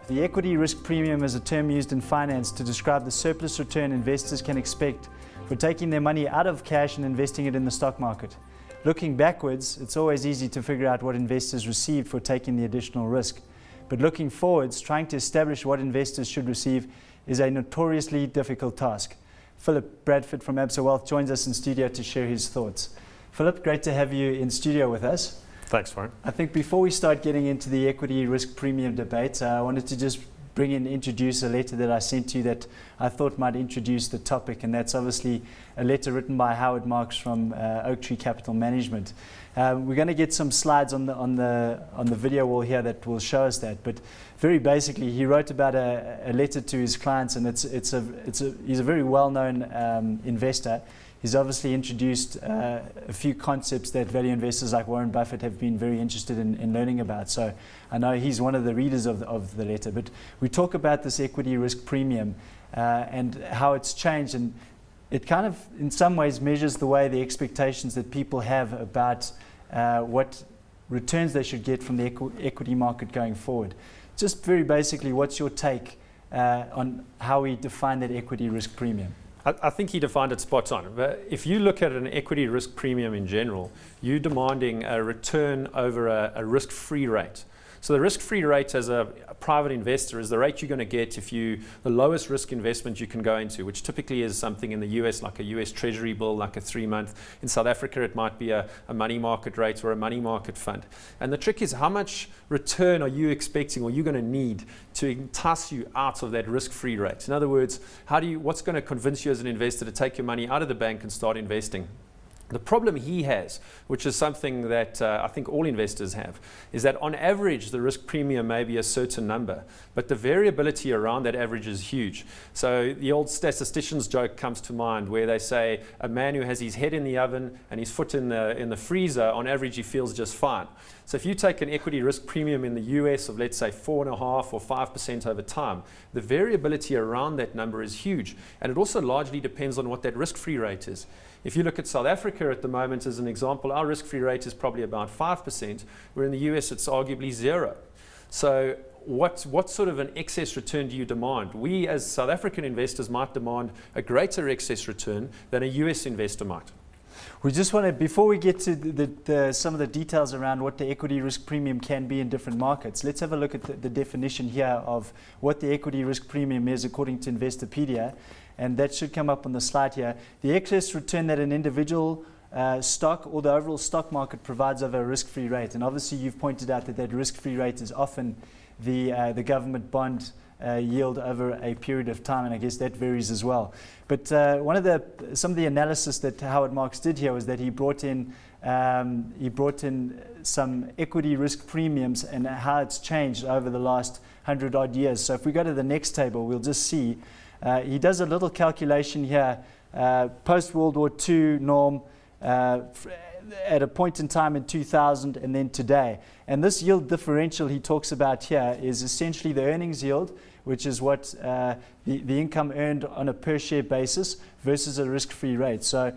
The equity risk premium is a term used in finance to describe the surplus return investors can expect for taking their money out of cash and investing it in the stock market. Looking backwards, it's always easy to figure out what investors received for taking the additional risk. But looking forwards, trying to establish what investors should receive is a notoriously difficult task. Phillip Bradford from ABSA Wealth joins us in studio to share his thoughts. Phillip, great to have you in studio with us. Thanks, Warren. I think before we start getting into the equity risk premium debate, I wanted to just introduce a letter that I sent to you that I thought might introduce the topic, and that's obviously a letter written by Howard Marks from Oak Tree Capital Management. We're going to get some slides on the video wall here that will show us that, but very basically he wrote about a letter to his clients, and he's a very well-known investor. He's obviously introduced a few concepts that value investors like Warren Buffett have been very interested in learning about. So I know he's one of the readers of the letter. But we talk about this equity risk premium and how it's changed. And it kind of, in some ways, measures the way the expectations that people have about what returns they should get from the equity market going forward. Just very basically, what's your take on how we define that equity risk premium? I think he defined it spot on. But if you look at an equity risk premium in general, you're demanding a return over a risk-free rate. So the risk-free rate as a private investor is the rate you're going to get if the lowest risk investment you can go into, which typically is something in the US, like a US Treasury bill, like a 3-month. In South Africa, it might be a money market rate or a money market fund. And the trick is, how much return are you expecting or you're going to need to entice you out of that risk-free rate? In other words, what's going to convince you as an investor to take your money out of the bank and start investing? The problem he has, which is something that I think all investors have, is that on average the risk premium may be a certain number, but the variability around that average is huge. So the old statistician's joke comes to mind, where they say a man who has his head in the oven and his foot in the freezer, on average he feels just fine. So if you take an equity risk premium in the US of, let's say, 4.5% or 5% over time, the variability around that number is huge. And it also largely depends on what that risk-free rate is. If you look at South Africa at the moment as an example, our risk-free rate is probably about 5%, where in the US it's arguably 0. So what sort of an excess return do you demand? We as South African investors might demand a greater excess return than a US investor might. We just want to, before we get to some of the details around what the equity risk premium can be in different markets, let's have a look at the definition here of what the equity risk premium is according to Investopedia. And that should come up on the slide here. The excess return that an individual stock or the overall stock market provides over a risk-free rate. And obviously you've pointed out that risk-free rate is often the government bond yield over a period of time, and I guess that varies as well. But some of the analysis that Howard Marks did here was that he brought in some equity risk premiums and how it's changed over the last 100 odd years. So if we go to the next table, we'll just see he does a little calculation here, post-World War II norm at a point in time in 2000 and then today. And this yield differential he talks about here is essentially the earnings yield, which is what the income earned on a per-share basis versus a risk-free rate. So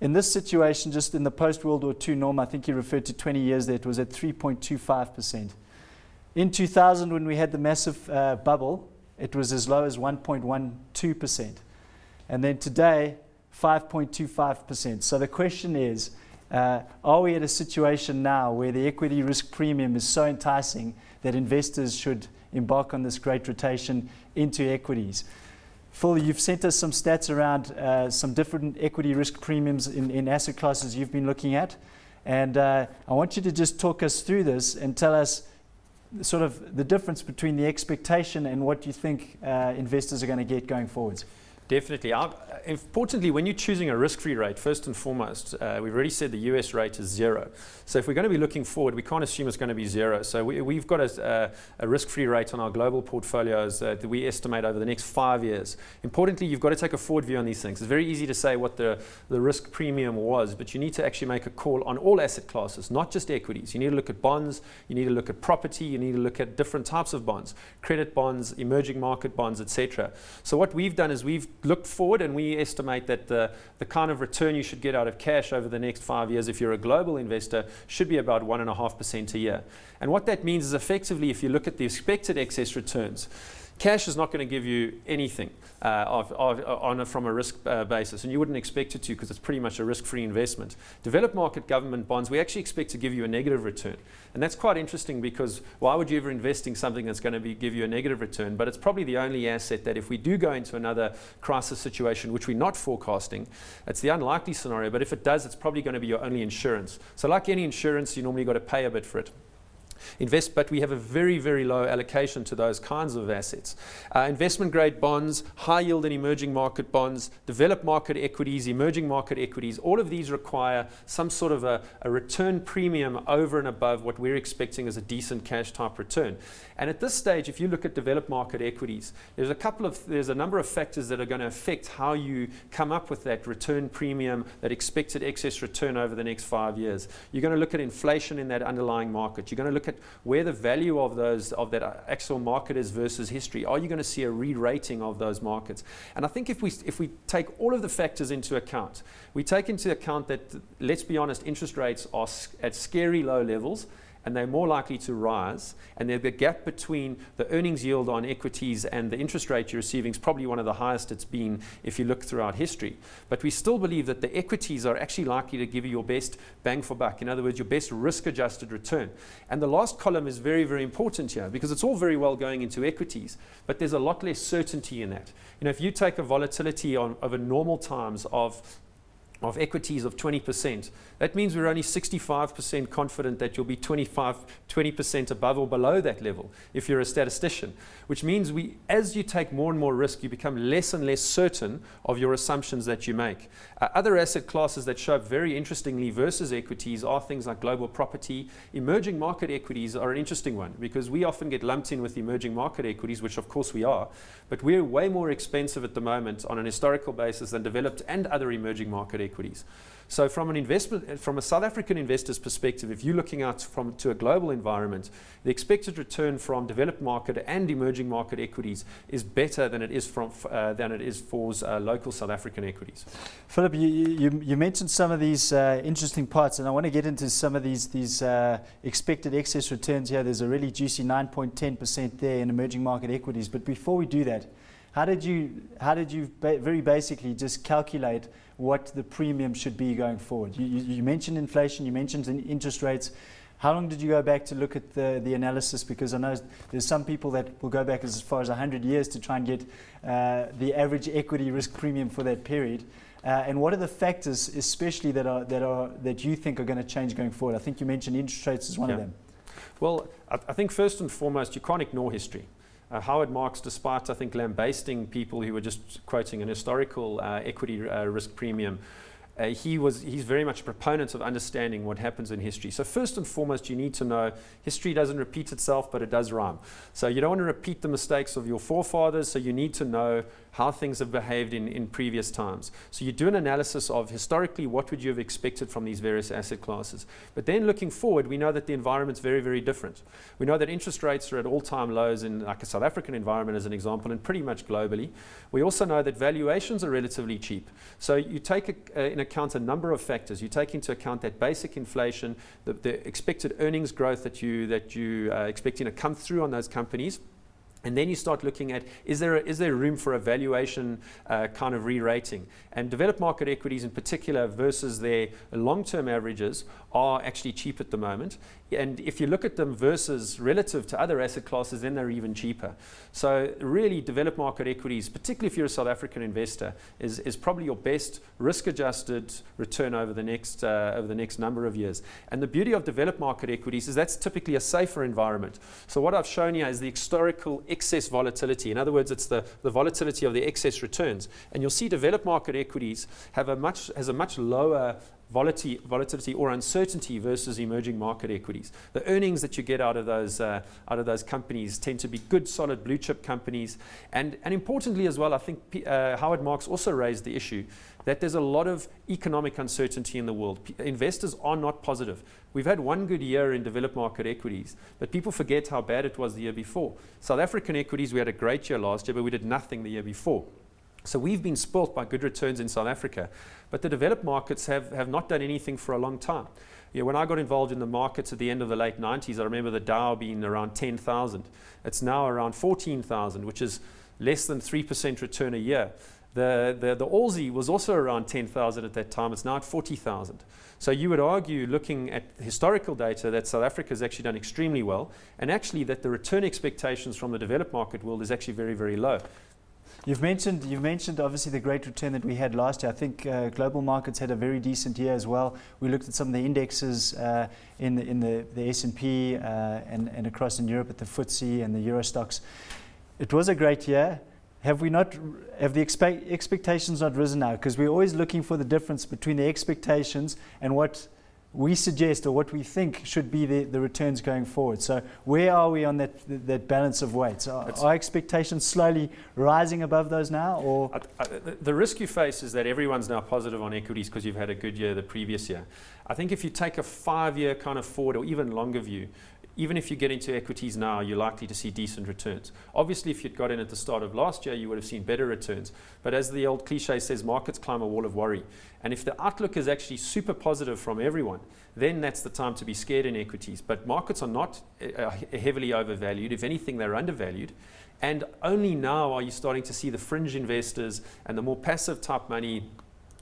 in this situation, just in the post-World War II norm, I think he referred to 20 years there, it was at 3.25%. In 2000, when we had the massive bubble, it was as low as 1.12%. And then today, 5.25%. So the question is, are we at a situation now where the equity risk premium is so enticing that investors should embark on this great rotation into equities? Phil, you've sent us some stats around some different equity risk premiums in asset classes you've been looking at. And I want you to just talk us through this and tell us sort of the difference between the expectation and what you think investors are going to get going forwards. Definitely. Importantly, when you're choosing a risk-free rate, first and foremost, we've already said the US rate is 0. So if we're going to be looking forward, we can't assume it's going to be 0. So we've got a risk-free rate on our global portfolios that we estimate over the next 5 years. Importantly, you've got to take a forward view on these things. It's very easy to say what the risk premium was, but you need to actually make a call on all asset classes, not just equities. You need to look at bonds, you need to look at property, you need to look at different types of bonds, credit bonds, emerging market bonds, etc. So what we've done is we've looked forward and we estimate that the kind of return you should get out of cash over the next 5 years if you're a global investor should be about 1.5% a year. And what that means is effectively, if you look at the expected excess returns, cash is not going to give you anything from a risk basis, and you wouldn't expect it to because it's pretty much a risk-free investment. Developed market government bonds, we actually expect to give you a negative return. And that's quite interesting because why would you ever invest in something that's going to give you a negative return? But it's probably the only asset that if we do go into another crisis situation, which we're not forecasting, it's the unlikely scenario, but if it does, it's probably going to be your only insurance. So like any insurance, you normally got to pay a bit for it. But we have a very, very low allocation to those kinds of assets. Investment grade bonds, high yield and emerging market bonds, developed market equities, emerging market equities, all of these require some sort of a return premium over and above what we're expecting as a decent cash type return. And at this stage, if you look at developed market equities, there's a number of factors that are going to affect how you come up with that return premium, that expected excess return over the next 5 years. You're going to look at inflation in that underlying market. You're going to look at where the value of that actual market is versus history. Are you going to see a re-rating of those markets? And I think if we take all of the factors into account, we take into account that, let's be honest, interest rates are at scary low levels, and they're more likely to rise, and the gap between the earnings yield on equities and the interest rate you're receiving is probably one of the highest it's been if you look throughout history. But we still believe that the equities are actually likely to give you your best bang for buck, in other words, your best risk-adjusted return. And the last column is very, very important here because it's all very well going into equities, but there's a lot less certainty in that. If you take a volatility over normal times of equities of 20%, that means we're only 65% confident that you'll be 20% above or below that level if you're a statistician, which means as you take more and more risk, you become less and less certain of your assumptions that you make. Other asset classes that show up very interestingly versus equities are things like global property. Emerging market equities are an interesting one because we often get lumped in with emerging market equities, which of course we are, but we're way more expensive at the moment on an historical basis than developed and other emerging market equities. So from a South African investor's perspective, if you're looking out to a global environment, the expected return from developed market and emerging market equities is better than it is for local South African equities. Philip, you mentioned some of these interesting parts, and I want to get into some of these expected excess returns here. There's a really juicy 9.10% there in emerging market equities. But before we do that, how did you very basically just calculate what the premium should be going forward? You mentioned inflation, you mentioned interest rates. How long did you go back to look at the analysis? Because I know there's some people that will go back as far as 100 years to try and get the average equity risk premium for that period. And what are the factors, especially that you think are going to change going forward? I think you mentioned interest rates as one of them. Well, I think first and foremost, you can't ignore history. Howard Marks, despite I think lambasting people who were just quoting an historical equity risk premium, he's very much a proponent of understanding what happens in history. So first and foremost, you need to know history doesn't repeat itself, but it does rhyme. So you don't want to repeat the mistakes of your forefathers, so you need to know how things have behaved in previous times. So you do an analysis of historically what would you have expected from these various asset classes. But then looking forward, we know that the environment's very, very different. We know that interest rates are at all-time lows in like a South African environment as an example, and pretty much globally. We also know that valuations are relatively cheap. So you take in account a number of factors. You take into account that basic inflation, the expected earnings growth that you expecting to come through on those companies. And then you start looking at, is there room for a valuation kind of re-rating? And developed market equities in particular versus their long-term averages are actually cheap at the moment. And if you look at them versus relative to other asset classes, then they're even cheaper. So really developed market equities, particularly if you're a South African investor, is probably your best risk-adjusted return over the next number of years. And the beauty of developed market equities is that's typically a safer environment. So what I've shown you is the historical excess volatility. In other words, it's the volatility of the excess returns. And you'll see developed market equities has a much lower volatility or uncertainty versus emerging market equities. The earnings that you get out of those companies tend to be good, solid blue chip companies. And importantly as well, I think Howard Marks also raised the issue that there's a lot of economic uncertainty in the world. Investors are not positive. We've had one good year in developed market equities, but people forget how bad it was the year before. South African equities, we had a great year last year, but we did nothing the year before. So we've been spoilt by good returns in South Africa, but the developed markets have not done anything for a long time. When I got involved in the markets at the end of the late 90s, I remember the Dow being around 10,000. It's now around 14,000, which is less than 3% return a year. The Aussie was also around 10,000 at that time. It's now at 40,000. So you would argue, looking at historical data, that South Africa has actually done extremely well, and actually that the return expectations from the developed market world is actually very, very low. You've mentioned obviously the great return that we had last year. I think global markets had a very decent year as well. We looked at some of the indexes in the S&P and across in Europe at the FTSE and the Euro stocks. It was a great year. Have the expectations not risen now? Because we're always looking for the difference between the expectations and what we suggest or what we think should be the returns going forward. So where are we on that balance of weights? Are expectations slowly rising above those now? Or the risk you face is that everyone's now positive on equities because you've had a good year the previous year. I think if you take a 5-year kind of forward or even longer view, even if you get into equities now, you're likely to see decent returns. Obviously, if you'd got in at the start of last year, you would have seen better returns. But as the old cliche says, markets climb a wall of worry. And if the outlook is actually super positive from everyone, then that's the time to be scared in equities. But markets are not heavily overvalued. If anything, they're undervalued. And only now are you starting to see the fringe investors and the more passive type money,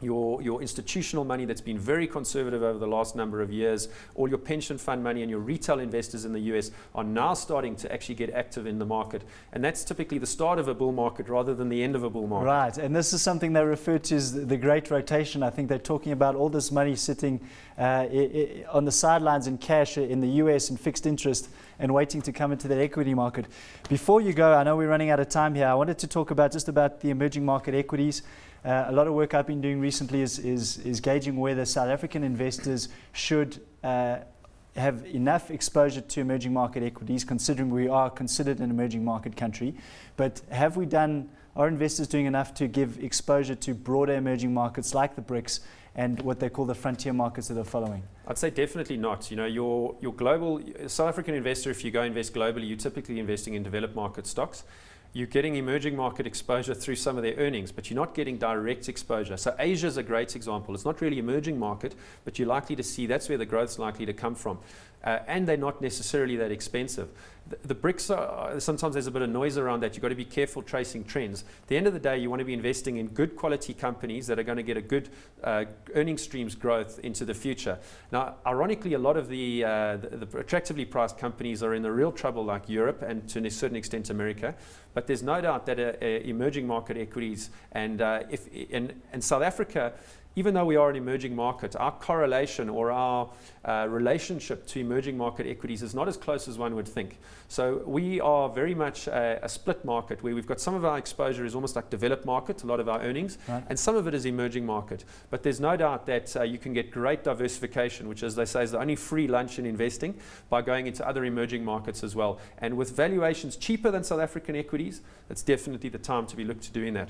your institutional money that's been very conservative over the last number of years, all your pension fund money and your retail investors in the US are now starting to actually get active in the market. And that's typically the start of a bull market rather than the end of a bull market. Right, and this is something they refer to as the great rotation. I think they're talking about all this money sitting on the sidelines in cash in the US in fixed interest and waiting to come into the equity market. Before you go, I know we're running out of time here. I wanted to talk about the emerging market equities. A lot of work I've been doing recently is gauging whether South African investors should have enough exposure to emerging market equities, considering we are considered an emerging market country. But are investors doing enough to give exposure to broader emerging markets like the BRICS and what they call the frontier markets that are following? I'd say definitely not. Your global South African investor, if you go invest globally, you're typically investing in developed market stocks. You're getting emerging market exposure through some of their earnings, but you're not getting direct exposure. So Asia is a great example. It's not really emerging market, but you're likely to see that's where the growth's likely to come from. And they're not necessarily that expensive. The BRICS, sometimes there's a bit of noise around that. You've got to be careful tracing trends. At the end of the day, you want to be investing in good quality companies that are going to get a good earning streams growth into the future. Now, ironically, a lot of the attractively priced companies are in the real trouble, like Europe and to a certain extent America. But there's no doubt that emerging market equities and South Africa, even though we are an emerging market, our correlation or our relationship to emerging market equities is not as close as one would think. So we are very much a split market where we've got some of our exposure is almost like developed market, a lot of our earnings, right, and some of it is emerging market. But there's no doubt that you can get great diversification, which, as they say, is the only free lunch in investing, by going into other emerging markets as well. And with valuations cheaper than South African equities, it's definitely the time to be looked to doing that.